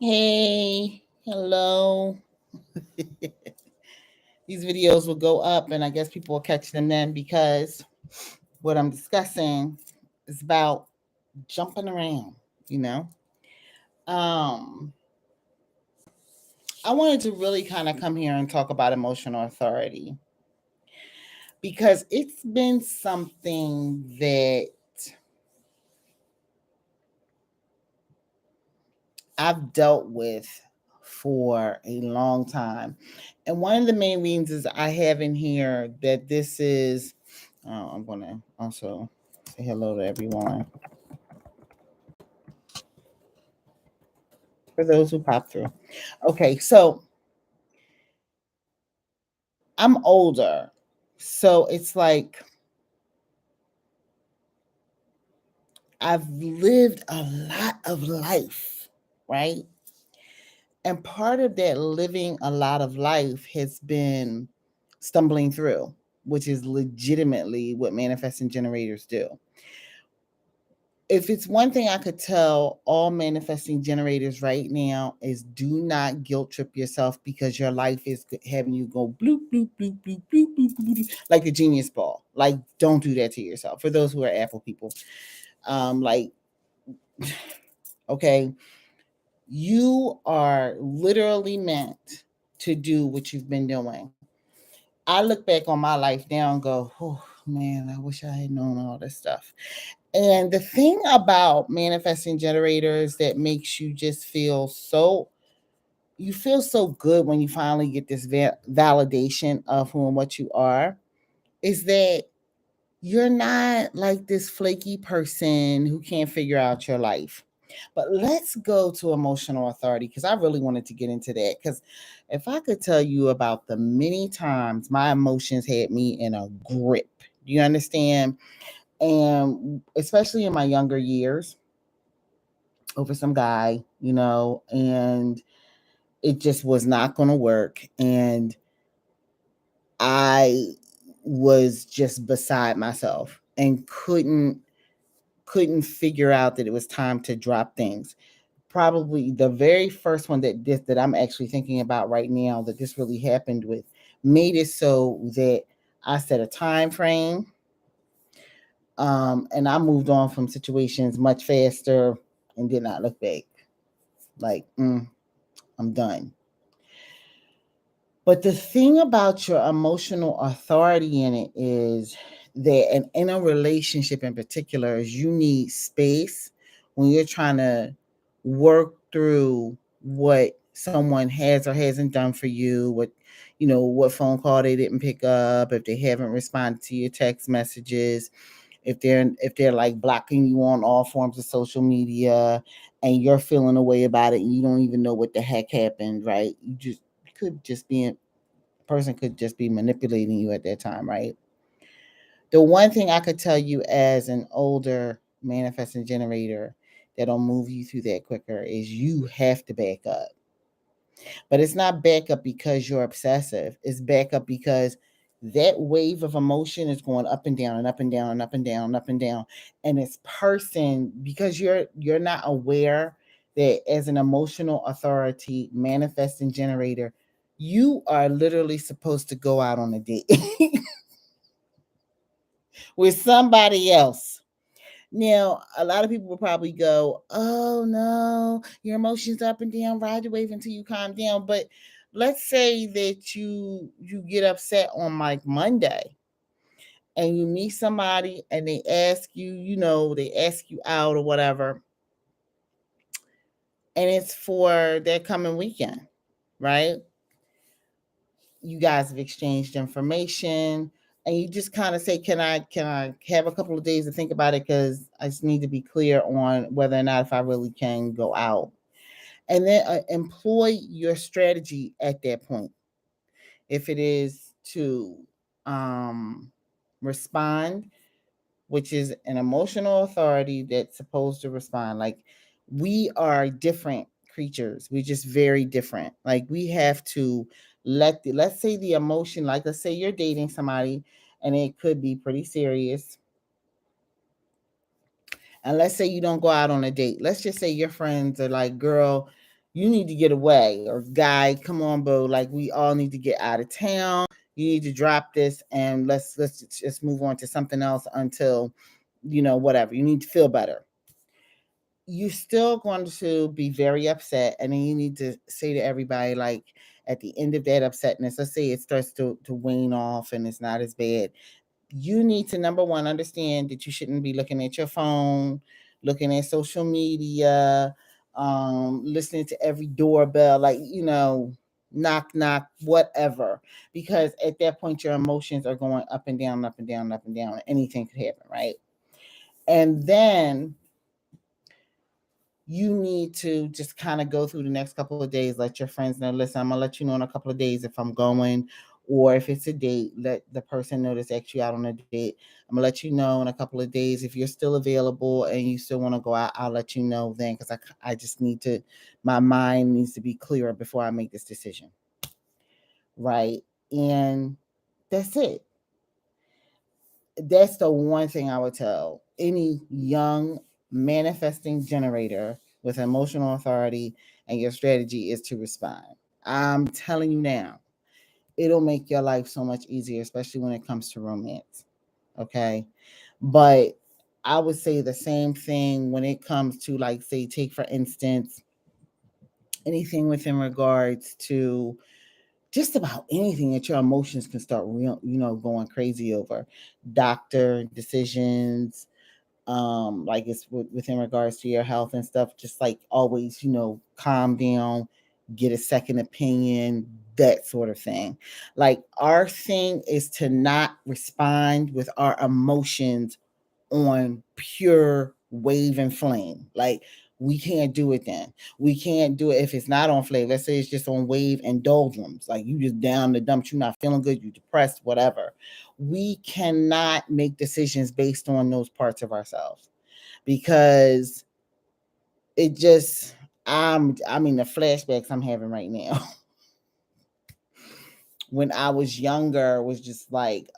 Hey, hello. These videos will go up, and I guess people will catch them then because what I'm discussing is about jumping around, you know? Um, I wanted to really kind of come here and talk about emotional authority because it's been something that I've dealt with for a long time. And one of the main reasons I have in here that this is, I'm going to also say hello to everyone for those who pop through. Okay, so I'm older. So it's like I've lived a lot of life, right? And part of that living a lot of life has been stumbling through, which is legitimately what manifesting generators do. If it's one thing I could tell all manifesting generators right now is do not guilt trip yourself because your life is having you go bloop, bloop, bloop, bloop, bloop, bloop, bloop, bloop, like the genius ball. Like, don't do that to yourself. For those who are Apple people, like, okay, you are literally meant to do what you've been doing. I look back on my life now and go, oh man, I wish I had known all this stuff. And the thing about manifesting generators that makes you just feel so, you feel so good when you finally get this validation of who and what you are, is that you're not like this flaky person who can't figure out your life. But let's go to emotional authority because I really wanted to get into that. Because if I could tell you about the many times my emotions had me in a grip, do you understand? And especially in my younger years, over some guy, and it just was not going to work. And I was just beside myself and couldn't figure out that it was time to drop things. Probably the very first one that I'm actually thinking about right now that this really happened with made it so that I set a time frame, and I moved on from situations much faster and did not look back. Like, I'm done. But the thing about your emotional authority in it is that, and in a relationship in particular, is you need space when you're trying to work through what someone has or hasn't done for you, what phone call they didn't pick up, if they haven't responded to your text messages, if they're like blocking you on all forms of social media and you're feeling a way about it and you don't even know what the heck happened, right? Could just be a person could just be manipulating you at that time, right? The one thing I could tell you as an older manifesting generator that'll move you through that quicker is you have to back up. But it's not back up because you're obsessive. It's back up because that wave of emotion is going up and down and up and down and up and down and up and down. And it's person because you're not aware that as an emotional authority manifesting generator, you are literally supposed to go out on a date with somebody else. Now, a lot of people will probably go, "Oh no, your emotions up and down, ride the wave until you calm down." But let's say that you get upset on like Monday and you meet somebody and they ask you, they ask you out or whatever, and it's for their coming weekend, right? You guys have exchanged information and you just kind of say, can I have a couple of days to think about it because I just need to be clear on whether or not if I really can go out. And then employ your strategy at that point. If it is to um, respond, which is an emotional authority that's supposed to respond. Like, we are different creatures. We're just very different. Like, we have to let's say the emotion, like let's say you're dating somebody and it could be pretty serious. And let's say you don't go out on a date. Let's just say your friends are like, girl, you need to get away, or guy, come on, bro, like we all need to get out of town. You need to drop this and let's just move on to something else until, whatever. You need to feel better. You're still going to be very upset, and then you need to say to everybody, like, at the end of that upsetness, let's say it starts to wane off and it's not as bad, you need to, number one, understand that you shouldn't be looking at your phone, looking at social media, listening to every doorbell, like, knock knock, whatever, because at that point your emotions are going up and down, up and down, up and down. Anything could happen, right? And then you need to just kind of go through the next couple of days, let your friends know, listen, I'm gonna let you know in a couple of days if I'm going, or if it's a date, let the person know that's actually out on a date. I'm gonna let you know in a couple of days. If you're still available and you still want to go out, I'll let you know then, because I just need to, my mind needs to be clearer before I make this decision, right? And that's it. That's the one thing I would tell any young manifesting generator with emotional authority, and your strategy is to respond. I'm telling you now, it'll make your life so much easier, especially when it comes to romance. Okay. But I would say the same thing when it comes to, like, say, take for instance, anything within regards to just about anything that your emotions can start real, going crazy over. Doctor decisions, like it's within regards to your health and stuff, just like always, calm down, get a second opinion, that sort of thing. Like, our thing is to not respond with our emotions on pure wave and flame. Like, we can't do it then. We can't do it if it's not on flame. Let's say it's just on wave and doldrums. Like, you just down the dumps, you're not feeling good, you're depressed, whatever. We cannot make decisions based on those parts of ourselves, because it just, I mean, the flashbacks I'm having right now when I was younger was just like,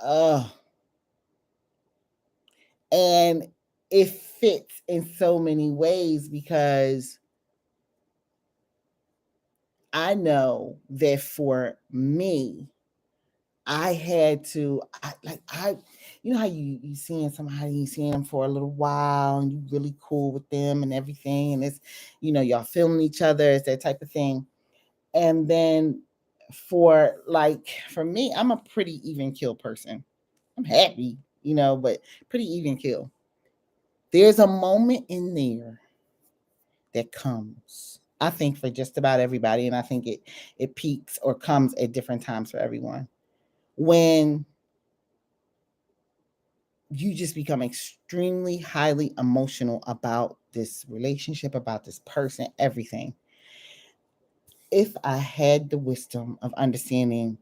and it fits in so many ways, because I know that for me, I had to, how you seeing somebody, you seeing them for a little while, and you really cool with them and everything, and it's, y'all feeling each other, it's that type of thing. And then for me, I'm a pretty even kill person. I'm happy, but pretty even kill. There's a moment in there that comes, I think, for just about everybody, and I think it peaks or comes at different times for everyone, when you just become extremely highly emotional about this relationship, about this person, everything. If I had the wisdom of understanding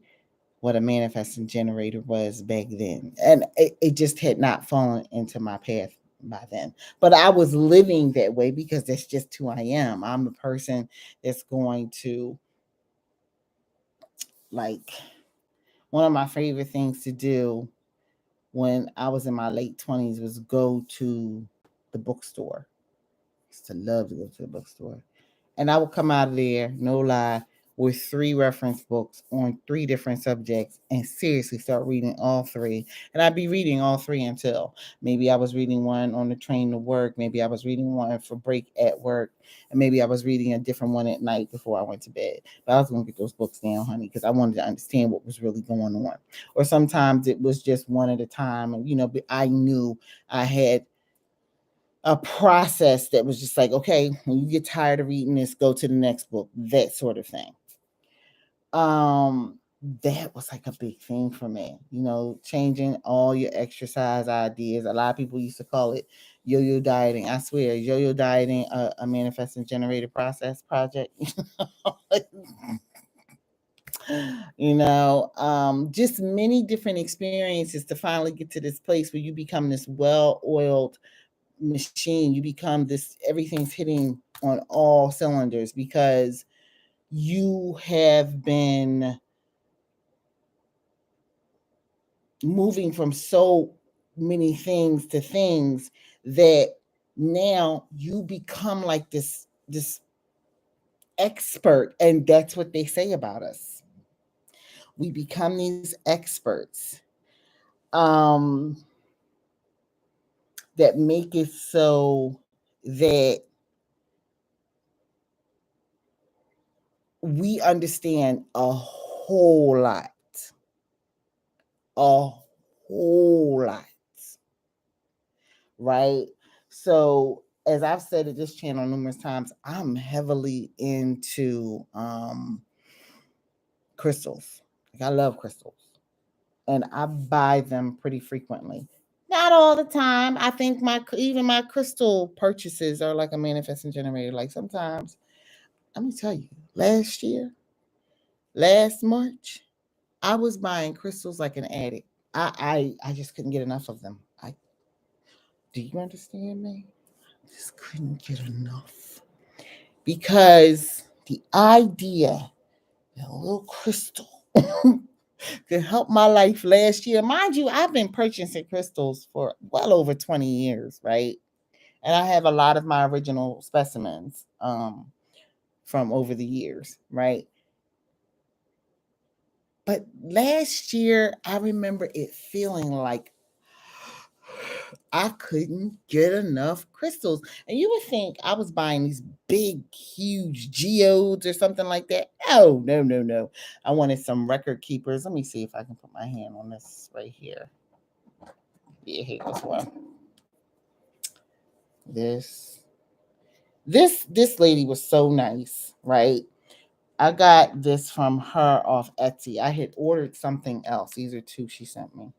what a manifesting generator was back then, and it just had not fallen into my path by then, but I was living that way because that's just who I am. I'm a person that's going to, like, one of my favorite things to do when I was in my late 20s was go to the bookstore. I used to love to go to the bookstore. And I would come out of there, no lie, with 3 reference books on 3 different subjects, and seriously start reading all 3. And I'd be reading all 3 until maybe I was reading one on the train to work, maybe I was reading one for break at work, and maybe I was reading a different one at night before I went to bed. But I was going to get those books down, honey, because I wanted to understand what was really going on. Or sometimes it was just one at a time, and I knew I had a process that was just like, okay, when you get tired of reading this, go to the next book, that sort of thing. That was like a big thing for me, changing all your exercise ideas. A lot of people used to call it yo-yo dieting. I swear, yo-yo dieting, a manifesting generator process project. Just many different experiences to finally get to this place where you become this well-oiled machine. You become this, everything's hitting on all cylinders, because you have been moving from so many things to things that now you become like this expert, and that's what they say about us. We become these experts um, that make it so that we understand a whole lot, right? So, as I've said at this channel numerous times, I'm heavily into crystals. Like, I love crystals, and I buy them pretty frequently. Not all the time. I think even my crystal purchases are like a manifesting generator. Like, sometimes, let me tell you, last March, I was buying crystals like an addict. I just couldn't get enough of them. Do you understand me? I just couldn't get enough. Because the idea that a little crystal could help my life last year. Mind you, I've been purchasing crystals for well over 20 years, right? And I have a lot of my original specimens from over the years, right? But last year, I remember it feeling like I couldn't get enough crystals. And you would think I was buying these big, huge geodes or something like that. No, no, no, no. I wanted some record keepers. Let me see if I can put my hand on this right here. Yeah, here's one. This this lady was so nice, right? I got this from her off Etsy. I had ordered something else. These are two she sent me.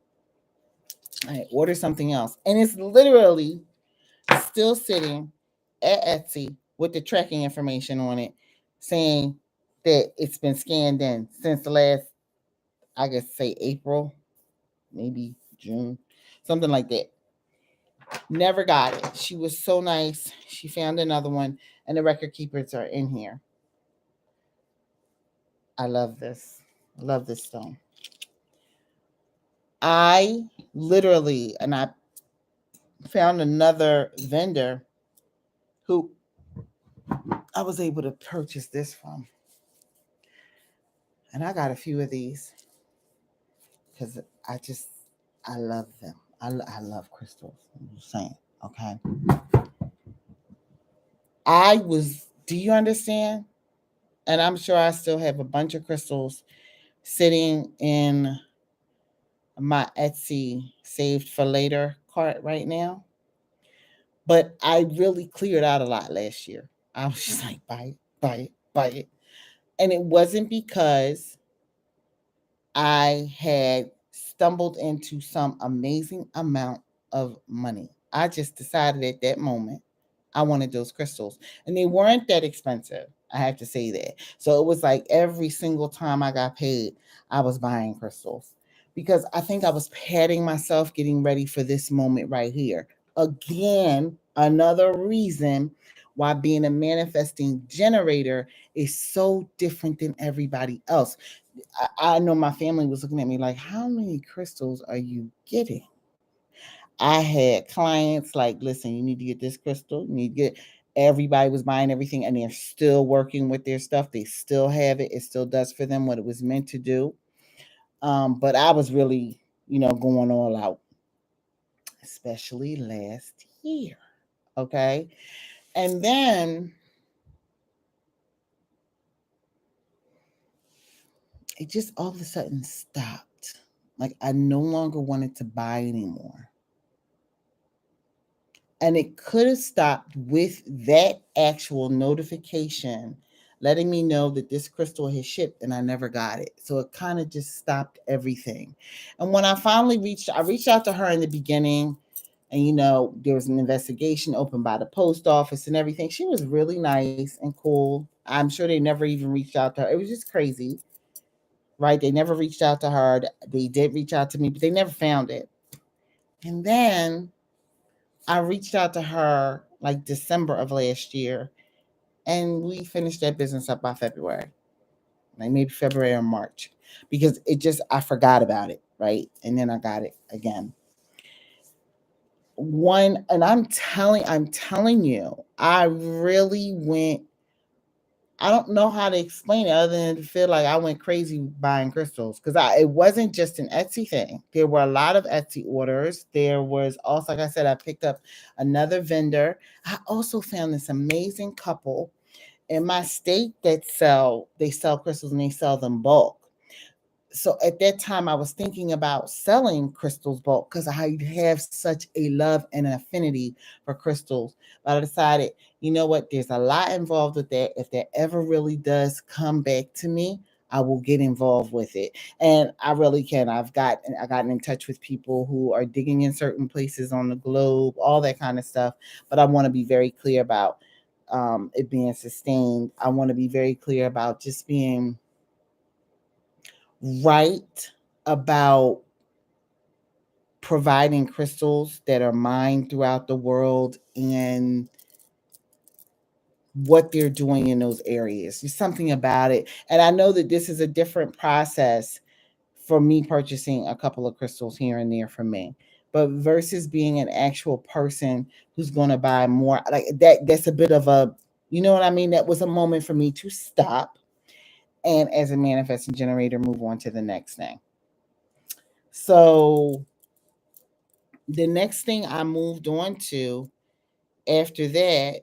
I ordered something else, and it's literally still sitting at Etsy with the tracking information on it, saying that it's been scanned in since the last, I guess, say April, maybe June, something like that. Never got it. She was so nice. She found another one, and the record keepers are in here. I love this. I love this stone. I literally, and I found another vendor who I was able to purchase this from. And I got a few of these because I love them. I love crystals. I'm just saying, okay? Do you understand? And I'm sure I still have a bunch of crystals sitting in my Etsy saved for later cart right now. But I really cleared out a lot last year. I was just like, buy it, buy it, buy it. And it wasn't because I had stumbled into some amazing amount of money. I just decided at that moment I wanted those crystals. And they weren't that expensive. I have to say that. So it was like every single time I got paid, I was buying crystals because I think I was patting myself getting ready for this moment right here. Again, another reason why being a manifesting generator is so different than everybody else. I know my family was looking at me like, how many crystals are you getting? I had clients like, listen, you need to get this crystal. You need to get, everybody was buying everything and they're still working with their stuff. They still have it. It still does for them what it was meant to do. But I was really, going all out, especially last year. Okay. And then it just all of a sudden stopped. Like, I no longer wanted to buy anymore. And it could have stopped with that actual notification letting me know that this crystal has shipped and I never got it. So it kind of just stopped everything. And when I reached out to her in the beginning, and there was an investigation opened by the post office and everything. She was really nice and cool. I'm sure they never even reached out to her. It was just crazy, right? They never reached out to her. They did reach out to me, but they never found it. And then I reached out to her like December of last year, and we finished that business up by February, like maybe February or March, because I forgot about it, right? And then I got it again. I'm telling you, I I don't know how to explain it other than to feel like I went crazy buying crystals because it wasn't just an Etsy thing. There were a lot of Etsy orders. There was also, like I said, I picked up another vendor. I also found this amazing couple in my state that sell crystals and they sell them bulk. So at that time I was thinking about selling crystals bulk because I have such a love and an affinity for crystals. But I decided, you know what, there's a lot involved with that. If that ever really does come back to me, I will get involved with it. And I really can. I gotten in touch with people who are digging in certain places on the globe, all that kind of stuff. But I want to be very clear about it being sustained. I want to be very clear about just being right about providing crystals that are mined throughout the world and what they're doing in those areas. There's something about it. And I know that this is a different process for me purchasing a couple of crystals here and there for me. But versus being an actual person who's going to buy more, like that's a bit of a, you know what I mean? That was a moment for me to stop and as a manifesting generator, move on to the next thing. So the next thing I moved on to after that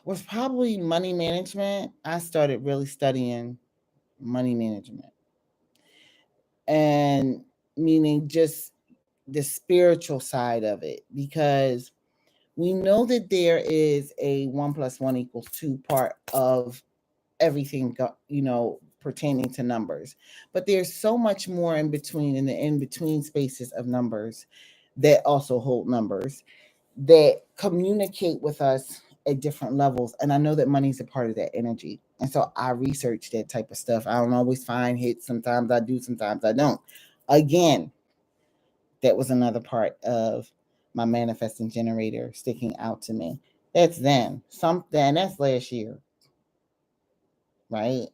was probably money management. I started really studying money management and meaning just the spiritual side of it because we know that there is a 1 + 1 = 2 part of everything, pertaining to numbers. But there's so much more in between, in the in between spaces of numbers that also hold numbers that communicate with us at different levels. And I know that money's a part of that energy. And so I research that type of stuff. I don't always find hits. Sometimes I do, sometimes I don't. Again, that was another part of my manifesting generator sticking out to me. That's then. Something that's last year, right?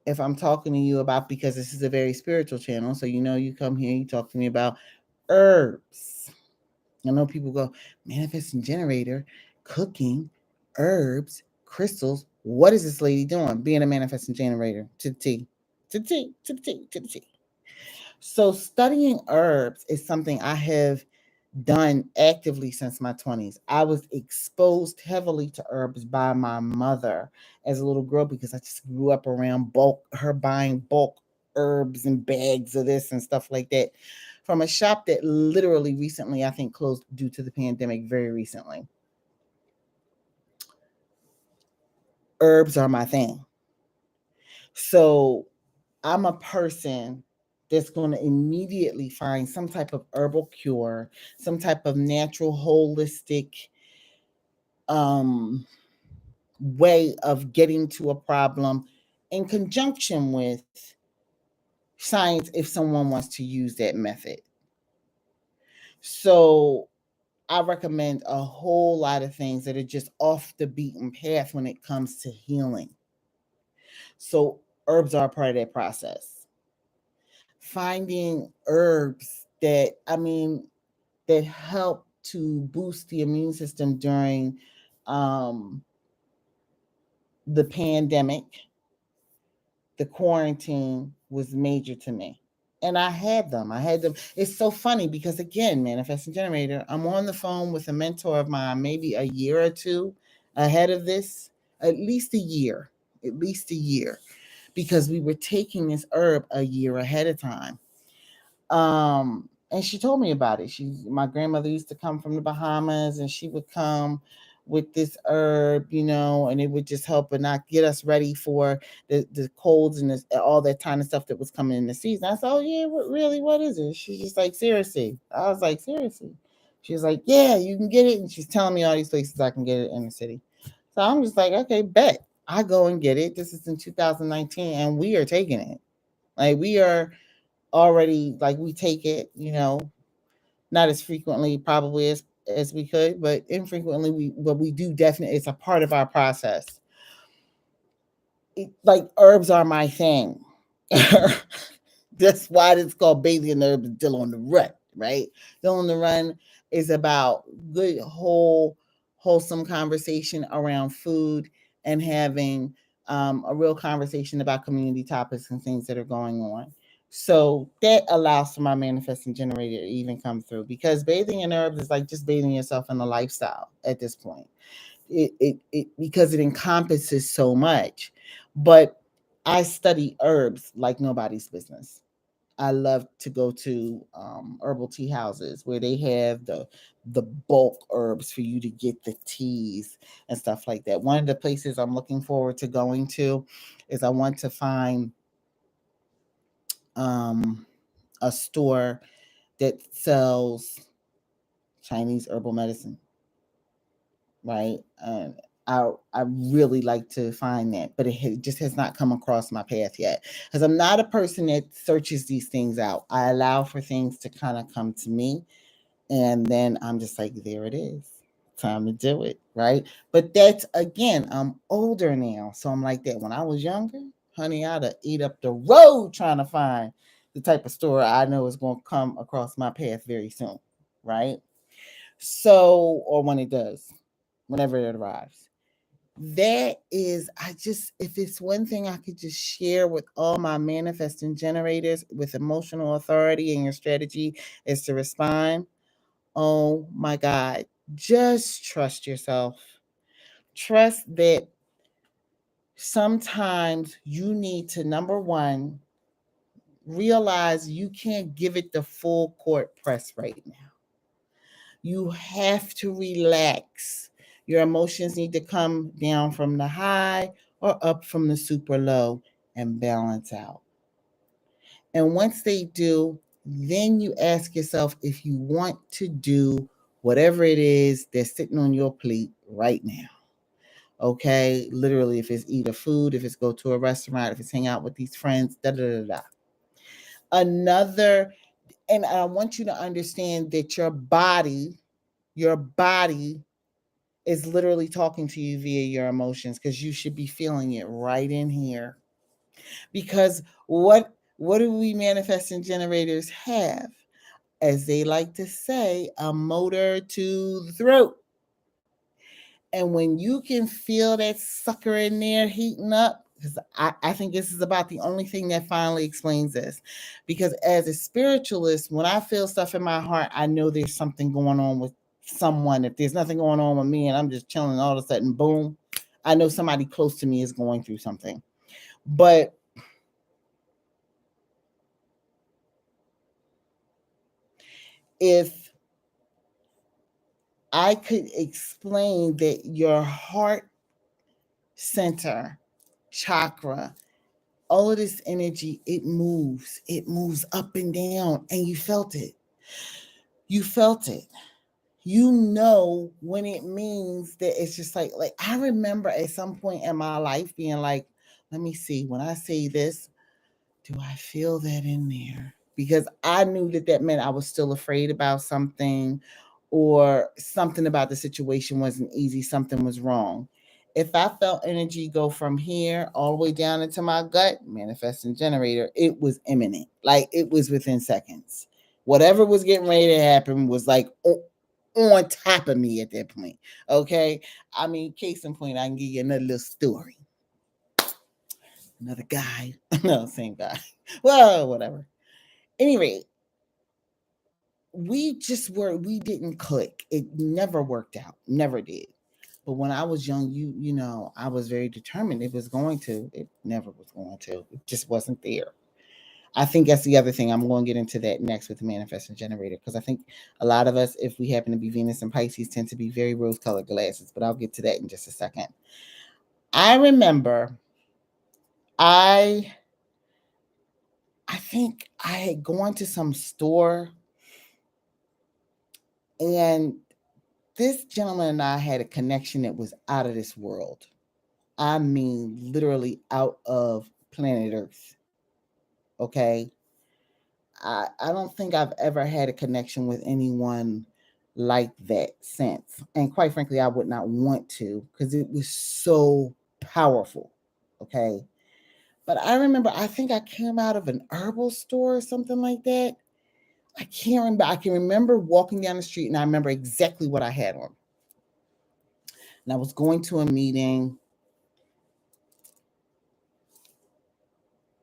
If I'm talking to you about, because this is a very spiritual channel, so you come here, you talk to me about herbs. I know people go, manifesting generator, cooking, herbs, crystals. What is this lady doing? Being a manifesting generator to the T, to the T, to the T, to the T. So studying herbs is something I have done actively since my 20s. I was exposed heavily to herbs by my mother as a little girl because I just grew up around her buying bulk herbs and bags of this and stuff like that from a shop that literally recently, I think, closed due to the pandemic very recently. Herbs are my thing. So I'm a person that's going to immediately find some type of herbal cure, some type of natural holistic um way of getting to a problem in conjunction with science if someone wants to use that method. So I recommend a whole lot of things that are just off the beaten path when it comes to healing. So herbs are a part of that process. Finding herbs that help to boost the immune system during um, the pandemic, the quarantine was major to me. And I had them. I had them. It's so funny because, again, manifesting generator, I'm on the phone with a mentor of mine, maybe a year or two ahead of this, at least a year, because we were taking this herb a year ahead of time. And she told me about it. My grandmother used to come from the Bahamas, and she would come with this herb, and it would just help and not get us ready for the colds and all that kind of stuff that was coming in the season. I said, "Oh yeah, really? What is it?" She's just like, "Seriously." I was like, "Seriously?" She was like, "Yeah, you can get it," and she's telling me all these places I can get it in the city. So I'm just like, "Okay, bet." I go and get it. This is in 2019, and we are taking it. Like we are already, like, we take it, not as frequently probably as we could, but infrequently we do definitely. It's a part of our process. Like herbs are my thing. That's why it's called Bailey and Herbs Dill on the Run, right? Dill on the Run is about good wholesome conversation around food and having a real conversation about community topics and things that are going on. So that allows for my manifesting generator to even come through, because bathing in herbs is like just bathing yourself in a lifestyle at this point. It because it encompasses so much. But I study herbs like nobody's business. I love to go to herbal tea houses where they have the bulk herbs for you to get the teas and stuff like that. One of the places I'm looking forward to going to is I want to find um, a store that sells Chinese herbal medicine, right? I really like to find that, but just has not come across my path yet, because I'm not a person that searches these things out. I allow for things to kind of come to me, and then I'm just like, there it is. Time to do it, right? But that's, again, I'm older now, so I'm like that. When I was younger, honey, I'd have eat up the road trying to find the type of store I know is going to come across my path very soon, right? So, or when it does, whenever it arrives. That is, I just, if it's one thing I could just share with all my manifesting generators with emotional authority, and your strategy is to respond, oh my God, just trust yourself. Trust that sometimes you need to, number one, realize you can't give it the full court press right now. You have to relax. Your emotions need to come down from the high or up from the super low and balance out. And once they do, then you ask yourself if you want to do whatever it is that's sitting on your plate right now. Okay, literally, if it's eat a food, if it's go to a restaurant, if it's hang out with these friends, da da da da. Another, and I want you to understand that your body is literally talking to you via your emotions, because you should be feeling it right in here. Because what do we manifesting generators have? As they like to say, a motor to the throat. And when you can feel that sucker in there heating up, because I think this is about the only thing that finally explains this. Because as a spiritualist, when I feel stuff in my heart, I know there's something going on with someone. If there's nothing going on with me and I'm just chilling, all of a sudden, boom, I know somebody close to me is going through something. But if I could explain that your heart center chakra, all of this energy, it moves up and down, and you felt it. You felt it. You know when it means that it's just like I remember at some point in my life being like, let me see, when I say this, do I feel that in there? Because I knew that that meant I was still afraid about something, or something about the situation wasn't easy, something was wrong. If I felt energy go from here all the way down into my gut, manifesting generator, it was imminent. Like it was within seconds. Whatever was getting ready to happen was like on top of me at that point. Okay. I mean, case in point, I can give you another little story. Another guy. No, same guy. Well, whatever. Anyway, we didn't click. It never worked out. Never did. But when I was young, I was very determined it was going to. It never was going to. It just wasn't there. I think that's the other thing. I'm going to get into that next with the manifesting generator, because I think a lot of us, if we happen to be Venus and Pisces, tend to be very rose colored glasses. But I'll get to that in just a second. I remember I I think I had gone to some store, and this gentleman and I had a connection that was out of this world. I mean, literally out of planet Earth. Okay. I don't think I've ever had a connection with anyone like that since. And quite frankly, I would not want to, because it was so powerful. Okay. But I remember, I think I came out of an herbal store or something like that. I can't remember. I can remember walking down the street, and I remember exactly what I had on. and I was going to a meeting.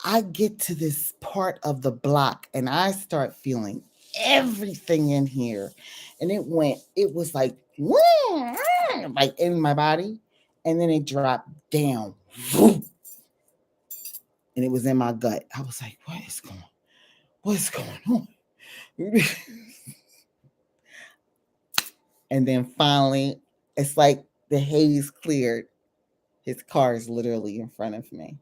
I get to this part of the block and I start feeling everything in here. And it was like, like in my body. And then it dropped down. And it was in my gut. I was like, what's going on? And then finally, it's like the haze cleared. His car is literally in front of me.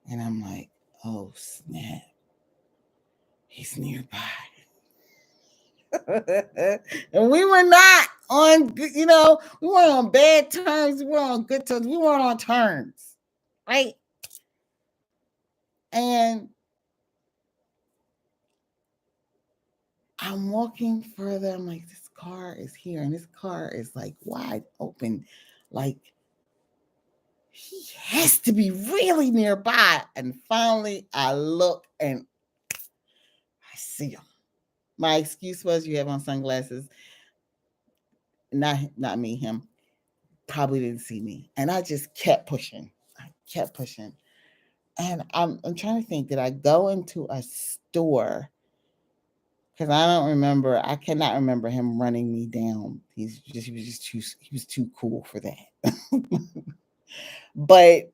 And I'm like, oh, snap. He's nearby. And we were not on, we weren't on bad terms. We weren't on good terms. We weren't on terms. Right? And I'm walking further. I'm like, this car is here. And this car is like wide open. Like, he has to be really nearby. And finally, I look and I see him. My excuse was, you have on sunglasses. Not me, him. Probably didn't see me. And I just kept pushing. And I'm trying to think, did I go into a store? Because I cannot remember him running me down. He was too cool for that. But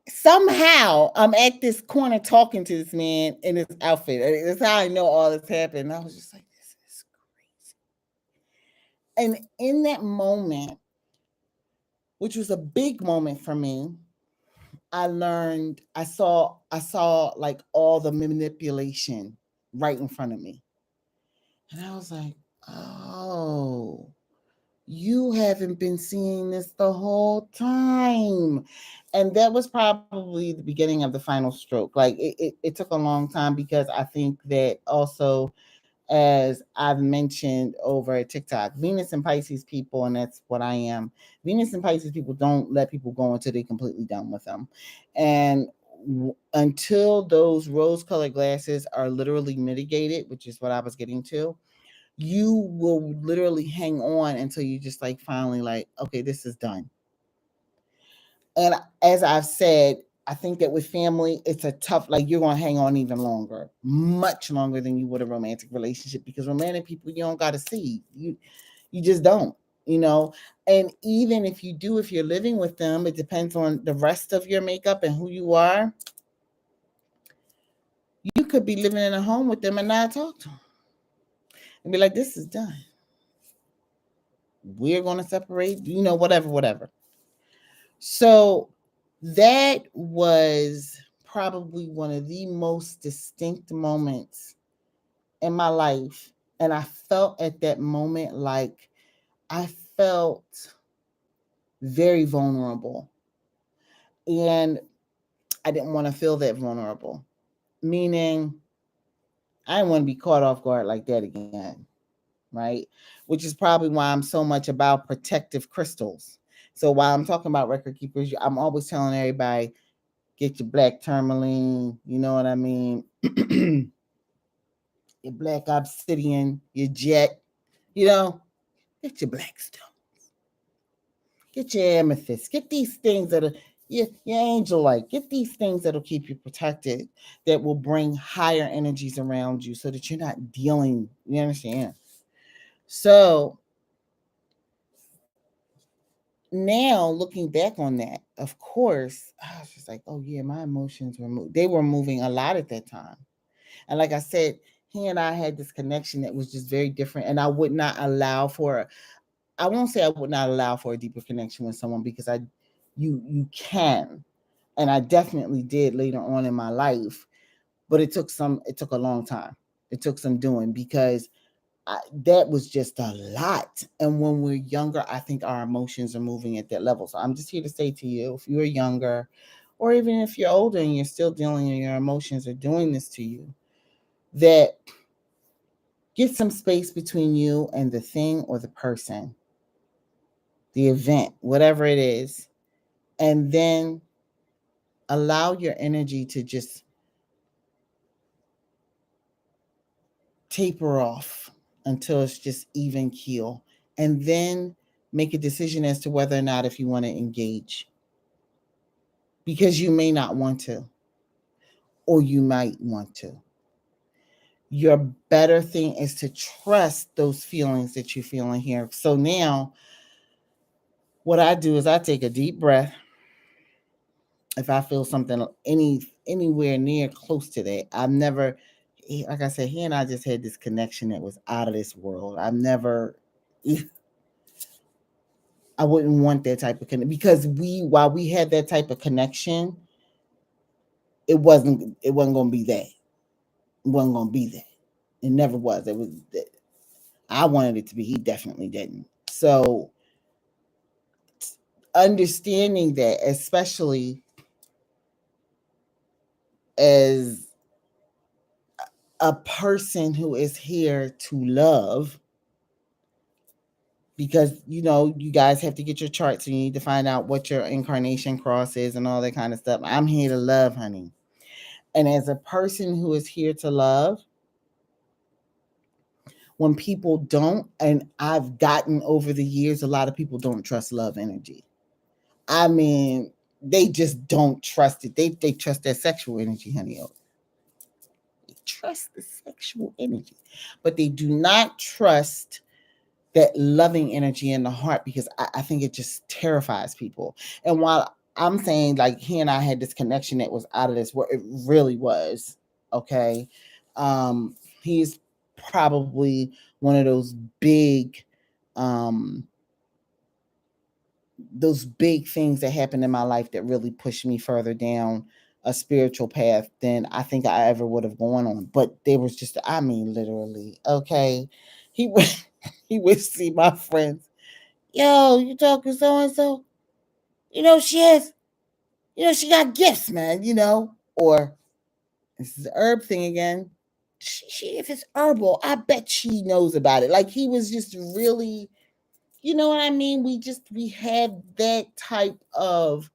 somehow I'm at this corner talking to this man in his outfit. That's how I know all this happened. I was just like, this is crazy. And in that moment, which was a big moment for me, I saw like all the manipulation right in front of me. And I was like, oh, you haven't been seeing this the whole time. And that was probably the beginning of the final stroke. Like it took a long time, because I think that also, as I've mentioned over at TikTok, Venus and Pisces people, and that's what I am. Venus and Pisces people don't let people go until they're completely done with them. And until those rose colored glasses are literally mitigated, which is what I was getting to, you will literally hang on until you just like finally like, okay, this is done. And as I've said, I think that with family, it's a tough, like you're going to hang on even longer, much longer than you would a romantic relationship, because romantic people, you don't got to see. You just don't, you know? And even if you do, if you're living with them, it depends on the rest of your makeup and who you are. You could be living in a home with them and not talk to them and be like, this is done. We're going to separate, whatever. So that was probably one of the most distinct moments in my life. And I felt at that moment like I felt very vulnerable. And I didn't want to feel that vulnerable, meaning I didn't want to be caught off guard like that again. Right? Which is probably why I'm so much about protective crystals. So while I'm talking about record keepers, I'm always telling everybody, get your black tourmaline, you know what I mean? Your black obsidian, your jet, get your black stones, get your amethyst, get these things that are your angel light, get these things that'll keep you protected, that will bring higher energies around you so that you're not dealing, you understand? So now looking back on that, of course, I was just like, oh yeah, my emotions they were moving a lot at that time. And like I said, he and I had this connection that was just very different. And I would not allow for, I won't say I would not allow for a deeper connection with someone, because you can. And I definitely did later on in my life, but it took a long time. It took some doing, because that was just a lot. And when we're younger, I think our emotions are moving at that level. So I'm just here to say to you, if you're younger, or even if you're older and you're still dealing and your emotions are doing this to you, that get some space between you and the thing or the person, the event, whatever it is, and then allow your energy to just taper off until it's just even keel. and then make a decision as to whether or not if you want to engage, because you may not want to, or you might want to. Your better thing is to trust those feelings that you're feeling here. So now what I do is I take a deep breath. If I feel something anywhere near close to that, I've never, like I said, he and I just had this connection that was out of this world. I've never, I wouldn't want that type of connection, because while we had that type of connection, it wasn't gonna be that. It wasn't gonna be that. It never was. It was. I wanted it to be. He definitely didn't. So understanding that, especially as a person who is here to love, because you guys have to get your charts and you need to find out what your incarnation cross is and all that kind of stuff. I'm here to love, honey. And as a person who is here to love, when people don't, and I've gotten over the years, a lot of people don't trust love energy. I mean, they just don't trust it. They trust that sexual energy, honey. They trust the sexual energy, but they do not trust that loving energy in the heart, because I think it just terrifies people. And while I'm saying like he and I had this connection that was out of this, where it really was, okay. Um, he's probably one of um those big things that happened in my life that really pushed me further down a spiritual path than I think I ever would have gone on. But there was just, I mean, literally, okay. He would he would see my friends. Yo, you talking so and so? She has, she got gifts, man. Or this is the herb thing again. She if it's herbal, I bet she knows about it. Like he was just really, you know what I mean? We had that type of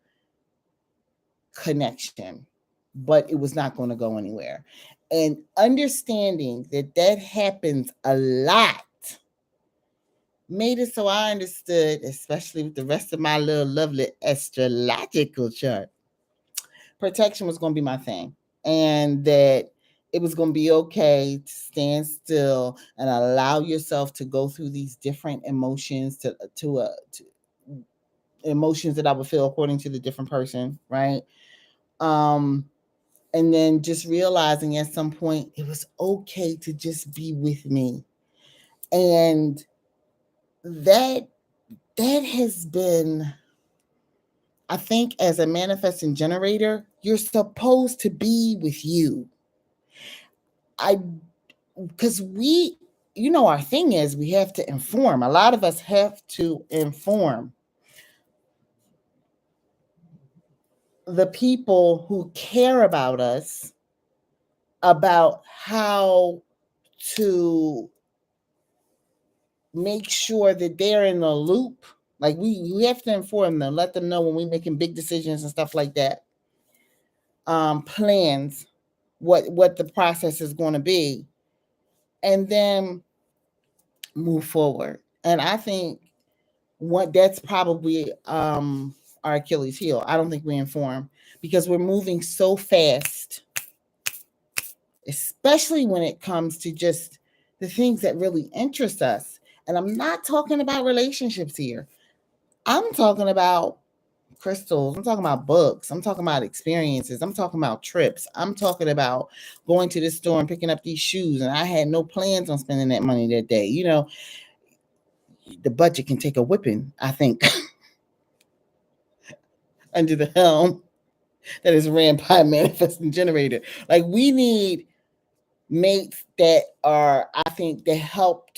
connection, but it was not going to go anywhere. And understanding that that happens a lot made it so I understood, especially with the rest of my little lovely astrological chart, protection was going to be my thing. And that it was going to be okay to stand still and allow yourself to go through these different emotions to emotions that I would feel according to the different person, right? Um, and then just realizing at some point it was okay to just be with me. And that that has been, I think, as a manifesting generator, you're supposed to be with you. I Because our thing is we have to inform. A lot of us have to inform the people who care about us about how to make sure that they're in the loop. Like we have to inform them, let them know when we're making big decisions and stuff like that. Plans, what the process is going to be, and then move forward. And I think what that's probably our Achilles heel. I don't think we inform, because we're moving so fast, especially when it comes to just the things that really interest us. And I'm not talking about relationships here. I'm talking about crystals. I'm talking about books. I'm talking about experiences. I'm talking about trips. I'm talking about going to this store and picking up these shoes, and I had no plans on spending that money that day. The budget can take a whipping, I think, under the helm that is ran by a manifesting generator. Like we need mates that are, I think, that help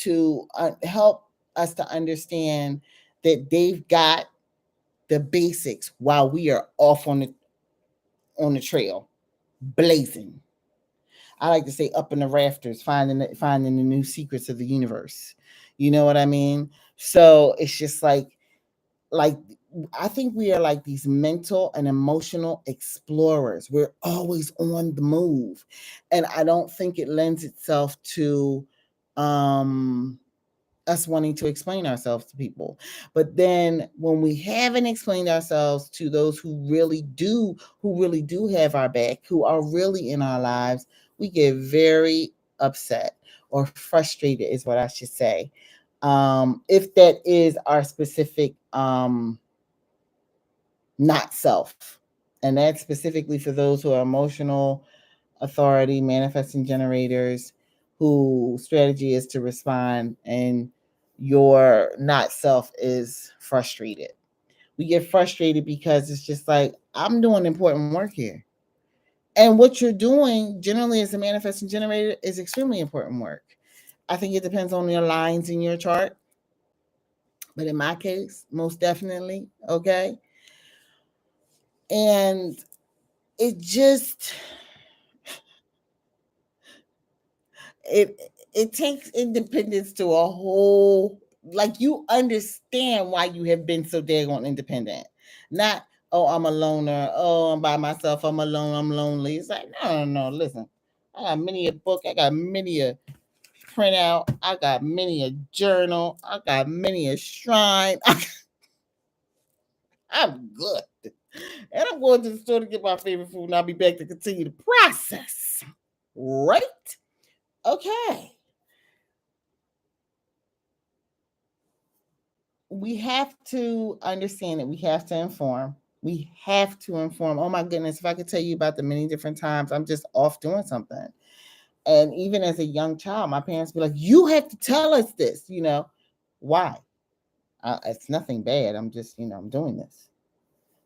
us to understand that they've got the basics while we are off on the trail, blazing. I like to say up in the rafters, finding the new secrets of the universe. You know what I mean? So it's just like I think we are like these mental and emotional explorers. We're always on the move. And I don't think it lends itself to um us wanting to explain ourselves to people. But then when we haven't explained ourselves to those who really do have our back, who are really in our lives, we get very upset or frustrated is what I should say. If that is our specific not self. And that's specifically for those who are emotional authority manifesting generators who strategy is to respond and your not self is frustrated. We get frustrated because it's just like, I'm doing important work here. And what you're doing generally as a manifesting generator is extremely important work. I think it depends on your lines in your chart. But in my case, most definitely, okay? And it just it it takes independence to a whole, like, you understand why you have been so daggone independent. Not, oh, I'm a loner, oh, I'm by myself, I'm alone, I'm lonely. It's like, no, no, no, listen. I got many a book, I got many a printout, I got many a journal, I got many a shrine. I'm good. And I'm going to the store to get my favorite food, and I'll be back to continue the process. Right? Okay. We have to understand that we have to inform. We have to inform. Oh my goodness, if I could tell you about the many different times I'm just off doing something. And even as a young child, my parents be like, you have to tell us this, Why? It's nothing bad. I'm just, I'm doing this.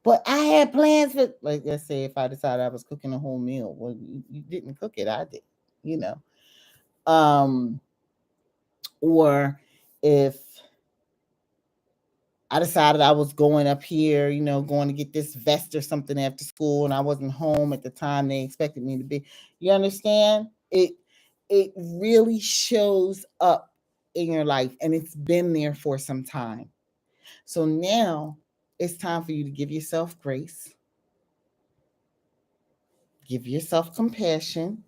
But I had plans for, like, let's say if I decided I was cooking a whole meal. Well, you didn't cook it, I did, you know. Um, or if I decided I was going up here, going to get this vest or something after school, and I wasn't home at the time they expected me to be. You understand? It really shows up in your life, and it's been there for some time. So now it's time for you to give yourself grace, give yourself compassion.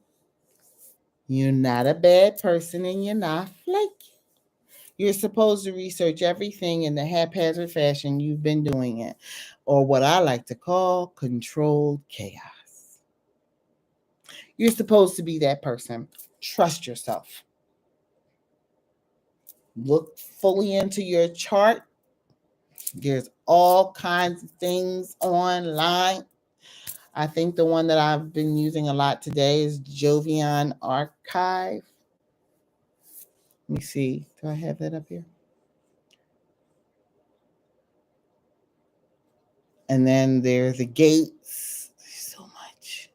You're not a bad person, and you're not flaky. You're supposed to research everything in the haphazard fashion you've been doing it, or what I like to call controlled chaos. You're supposed to be that person. Trust yourself. Look fully into your chart. There's all kinds of things online. I think the one that I've been using a lot today is Jovian Archive. Let me see. Do I have that up here? And then there's the gates. There's so much.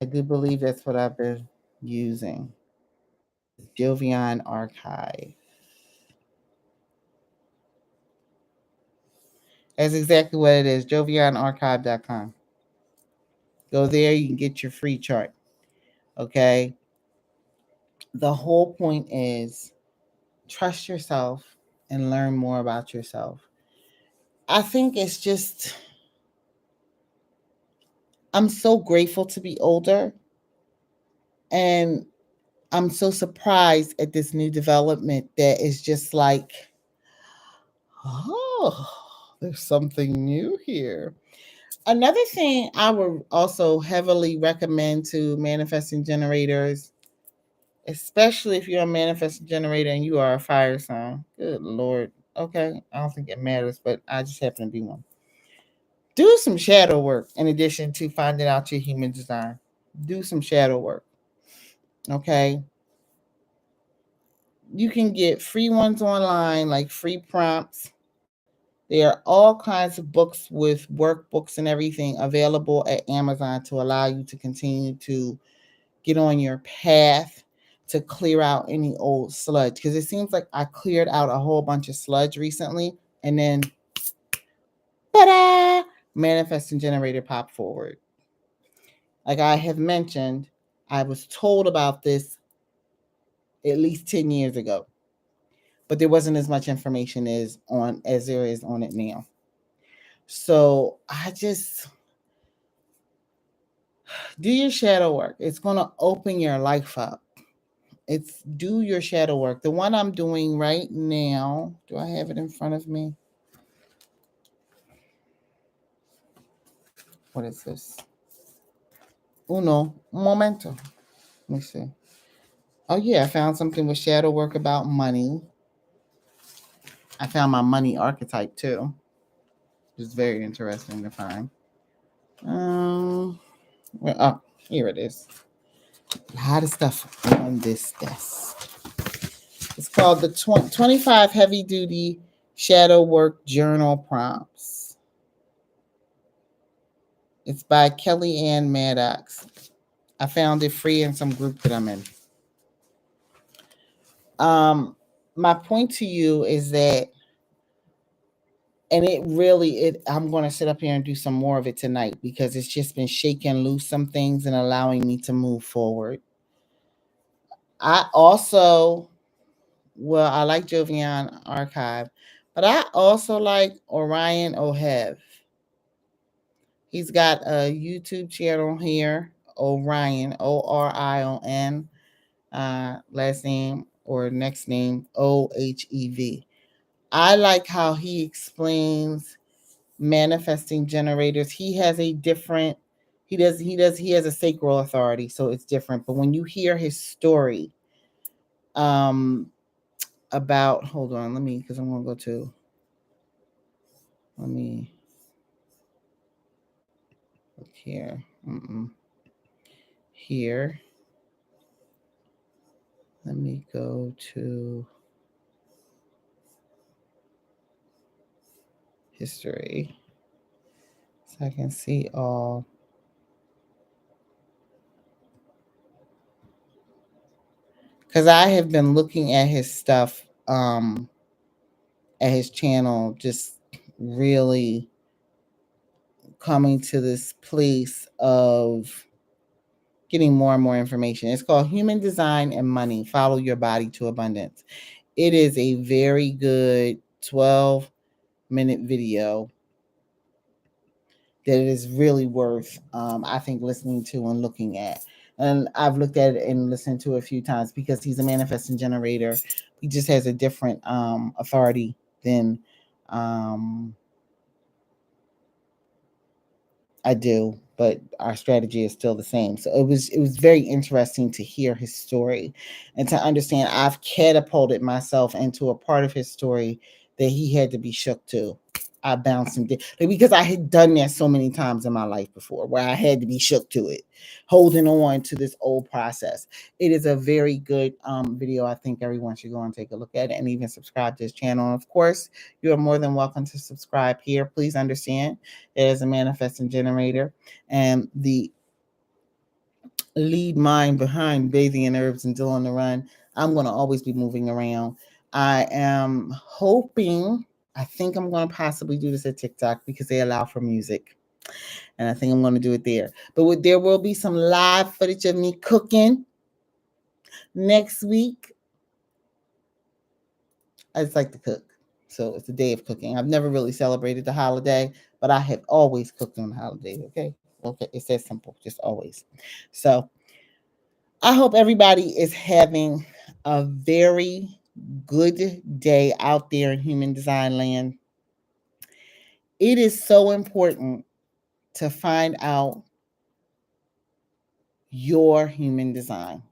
I do believe that's what I've been using. Jovian Archive. That's exactly what it is. JovianArchive.com. Go there, you can get your free chart. Okay. The whole point is trust yourself and learn more about yourself. I think it's just, I'm so grateful to be older. And I'm so surprised at this new development that is just like, oh, there's something new here. Another thing I would also heavily recommend to manifesting generators, especially if you're a manifesting generator and you are a fire sign. Good Lord. Okay. I don't think it matters, but I just happen to be one. Do some shadow work in addition to finding out your human design. Do some shadow work. Okay. You can get free ones online, like free prompts. There are all kinds of books with workbooks and everything available at Amazon to allow you to continue to get on your path to clear out any old sludge. Because it seems like I cleared out a whole bunch of sludge recently, and then, ta-da, manifesting generator pop forward. Like I have mentioned, I was told about this at least 10 years ago, but there wasn't as much information as there is on it now. So I just Do your shadow work. It's going to open your life up. It's do your shadow work. The one I'm doing right now, do I have it in front of me? What is this? Uno, un momento. Let me see. Oh, yeah, I found something with shadow work about money. I found my money archetype too. It's very interesting to find. Well, oh, here it is. A lot of stuff on this desk. It's called the 25 Heavy Duty Shadow Work Journal Prompts. It's by Kelly Ann Maddox. I found it free in some group that I'm in. My point to you is that, and I'm going to sit up here and do some more of it tonight because it's just been shaking loose some things and allowing me to move forward. I also, well, I like Jovian Archive, but I also like Orion Ohev. He's got a YouTube channel here, Orion, Orion, last name or next name, Ohev. I like how he explains manifesting generators. He has a different, he has a sacral authority, so it's different. But when you hear his story, about, hold on, because I'm going to go to, let me look here. Here. Let me go to history so I can see all. Because I have been looking at his stuff, at his channel, just really coming to this place of getting more and more information. It's called Human Design and Money. Follow Your Body to Abundance. It is a very good 12-minute video that it is really worth, I think, listening to and looking at. And I've looked at it and listened to it a few times because he's a manifesting generator. He just has a different authority than I do, but our strategy is still the same. So it was very interesting to hear his story and to understand I've catapulted myself into a part of his story that he had to be shook to. I bounced him because I had done that so many times in my life before where I had to be shook to it, holding on to this old process. It is a very good video. I think everyone should go and take a look at it and even subscribe to his channel. And of course, you are more than welcome to subscribe here. Please understand as a manifesting generator and the lead mind behind Bathing in Herbs and Dill on the Run. I'm going to always be moving around. I am hoping, I think I'm going to possibly do this at TikTok because they allow for music. And I think I'm going to do it there. But there will be some live footage of me cooking next week. I just like to cook. So it's a day of cooking. I've never really celebrated the holiday, but I have always cooked on the holiday. Okay. It's that simple, just always. So I hope everybody is having a very good day out there in human design land. It is so important to find out your human design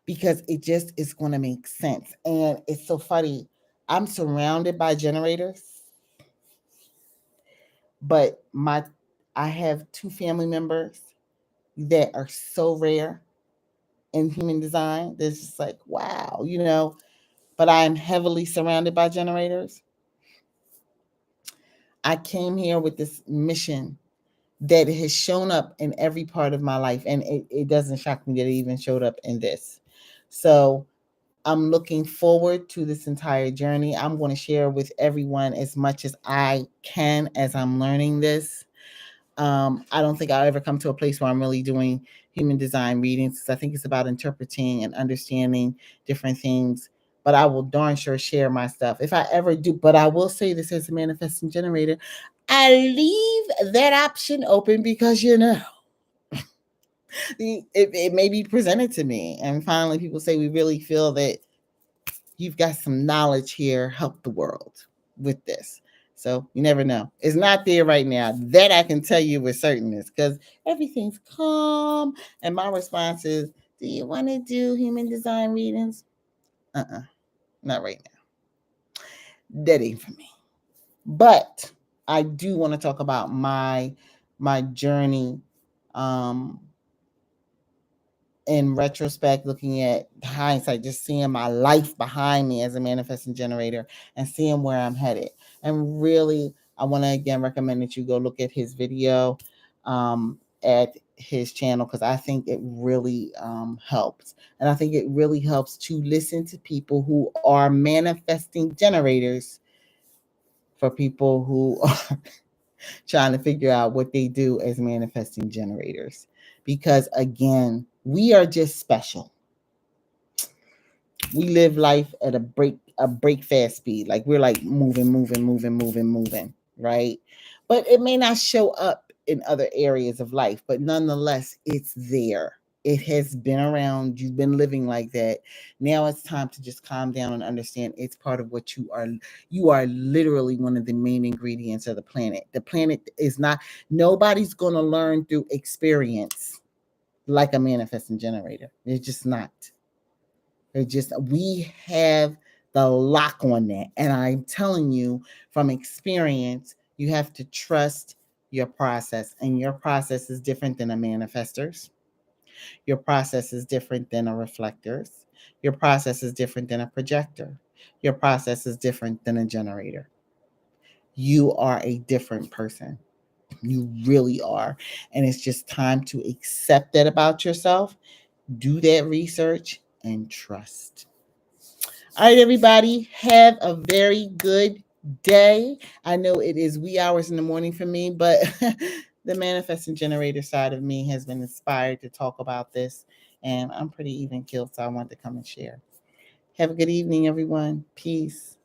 because it just is going to make sense. And it's so funny. I'm surrounded by generators, but I have 2 family members that are so rare in human design. That's just like, wow, but I am heavily surrounded by generators. I came here with this mission that has shown up in every part of my life. And it doesn't shock me that it even showed up in this. So I'm looking forward to this entire journey. I'm going to share with everyone as much as I can as I'm learning this. I don't think I'll ever come to a place where I'm really doing human design readings. I think it's about interpreting and understanding different things. But I will darn sure share my stuff if I ever do. But I will say this as a manifesting generator, I leave that option open because It may be presented to me, and finally people say, we really feel that you've got some knowledge here, help the world with this. So you never know. It's not there right now. That I can tell you with certainness, because everything's calm. And my response is, do you want to do human design readings? Not right now. That ain't for me. But I do want to talk about my journey, um, in retrospect, looking at hindsight, just seeing my life behind me as a manifesting generator and seeing where I'm headed. And really, I want to again recommend that you go look at his video, at his channel, because I think it really helps. And I think it really helps to listen to people who are manifesting generators for people who are trying to figure out what they do as manifesting generators. Because again, we are just special. We live life at a break fast speed. Like we're like moving, right? But it may not show up in other areas of life, but nonetheless, it's there. It has been around. You've been living like that. Now it's time to just calm down and understand it's part of what you are. You are literally one of the main ingredients of the planet. The planet is not, nobody's going to learn through experience like a manifesting generator. It's just not. We have the lock on that. And I'm telling you from experience, you have to trust your process. And your process is different than a manifestor's. Your process is different than a reflector's. Your process is different than a projector. Your process is different than a generator. You are a different person. You really are. And it's just time to accept that about yourself, do that research, and trust. All right, everybody, have a very good day. I know it is wee hours in the morning for me, but the manifesting generator side of me has been inspired to talk about this, and I'm pretty even keeled, so I want to come and share. Have a good evening, everyone. Peace.